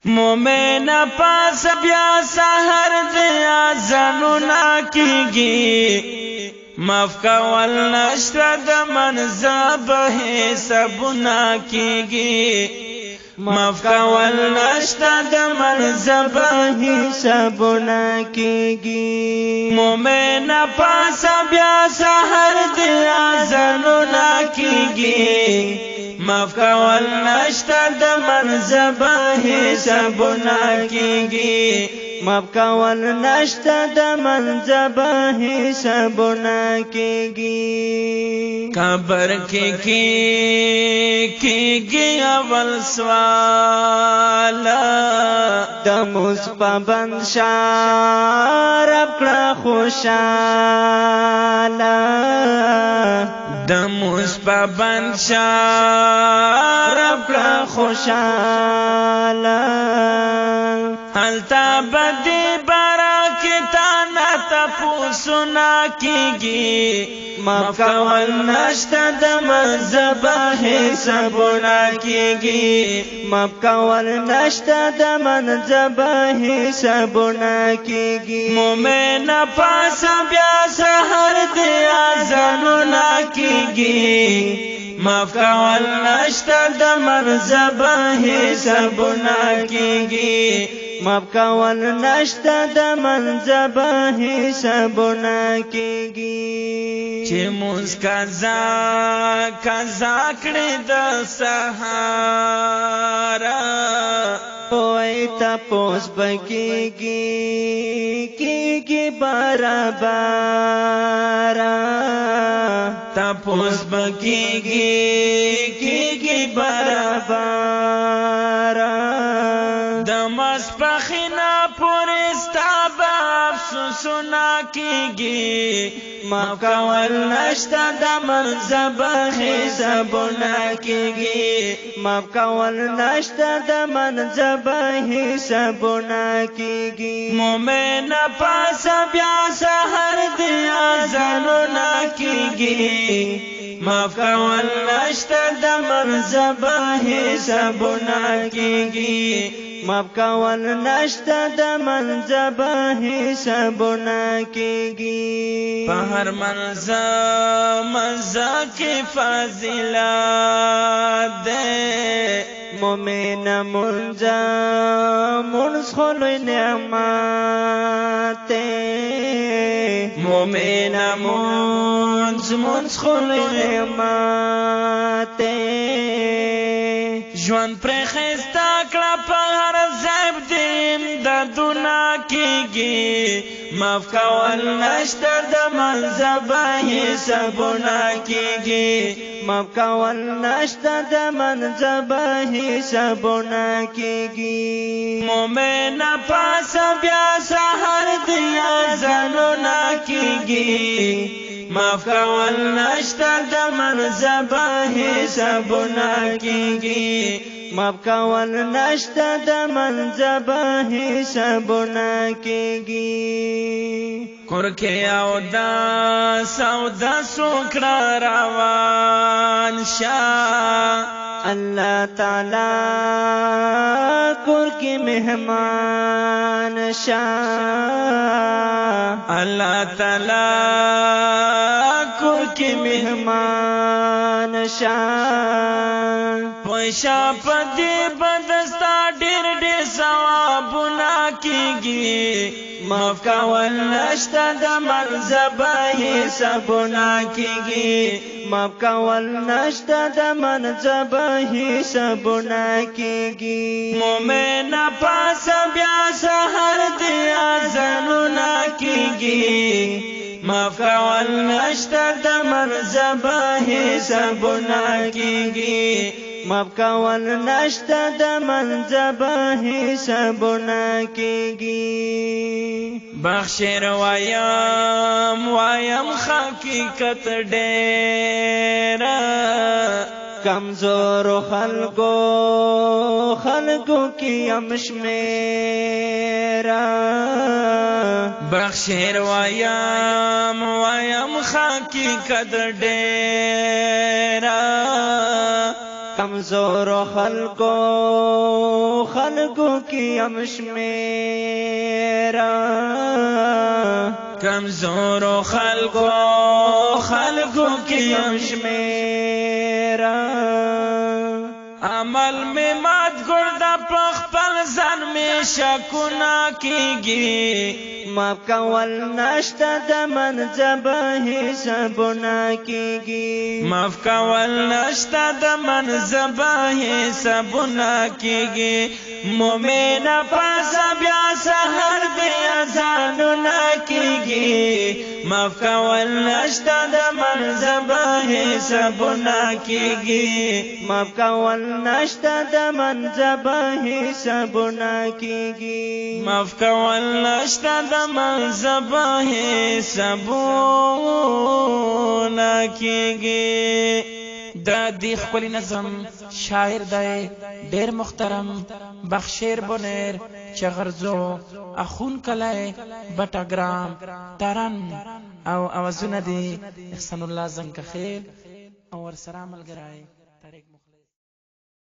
مومن پاس بیا سحر دیا زنونا کیگی ماف کول نشتا دمن زبه سبونا کیگی ماف کول نشتا دمن زبه سبونا کیگی مومن پاس بیا سحر دیا زنونا کیگی ماف کول نشتا دمن زبه سبونا کیگی ماف کول نشتا دمن زبه سبونا کیگی قبر کیگی اول سوالا دموز پابند شارب کړه خوشالا دموز پابند شارب کړه خوشالا حالتا بدی بارا کی تانا تپوسنا کیگی ماف کول نشتا دمن زبه سبونا کیگی ماف کول نشتا دمن زبه سبونا کیگی مومن پاس بیا سحر دیا زنونا کیگی ماف کول نشتا دمن زبه سبونا کیگی ماف کول نشتا دمن زبه سبونا کیگی چې موږ قضا کړې د سهارا وای تپوس بکیږي برابر تپوس بکیږي برابر د مسپخینا پورې ستاب افسوسونه کیږي ماف کول نشتا دمن زبه سبونا کیگی ماف کول نشتا دمن زبه سبونا کیگی مومن پاس بیا سحر دیا زنونا کیگی ماف کول نشتا دمن زبه سبونا کیگی ماف کول نشتا دمن زبه سبونا کیگی هر منزا کی فضیلت دے مومن منز خلوی نعمت مومن منز خلوی نعمت جوان پر خستا کړه په هر ځای دې ددونا کیږي ماف کول نشتا دمن زبه سبونا کیگی ماف کول نشتا دمن زبه سبونا کیگی مومن پاس بیا سحر دیا زنونا کیگی ماف کول نشتا دمن زبه سبونا کیگی ماف کول نشتا دمن زبه سبونا کیگی کور کې او دا سودا سوکړه روان شاه الله تعالی کور کې مهمان شاه الله تعالی کور کې مهمان شاه پښا پدې بدستا ډېر ثوابونه کیږي ماف کول نشتا دمن زبه سبونا کیگی ماف کول نشتا دمن زبه سبونا کیگی مومن پاس بیا سحر دیا زنونا کیگی ماف کول نشتا دمن زبه سبونا کیگی ماف کول نشتا دمن زبه سبونا کیگی بخشر وایم حقیقت ډیرا کمزور خلقو کی امشمیرا بخشر وایم حقیقت ډیرا کمزور خلقو کی امشمیرا کمزور خلقو کی امشمیرا عمل میں مات گردہ پخپل زن میں شکونا کیگی ماف کول نشتا دمن زبا حسابونا کیگی ماف کول نشتا دمن زبا حسابونا کیگی مومن پاسا بیا سحر بی ازانونا کیگی ماف کول نشتا دمن زبا حسابونا کیگی ماف کول نشتا دمن زبا حسابونا کیگی ماف کول نشتا دمن زبا حسابونا کیگی دا دی خپل نظم شاعر دای ډیر محترم بخشیر بونیر چغرزو اخون کلای بټاګرام ترن او اوازونه دی احسان الله زنکخیل او ورسره ملګری طارق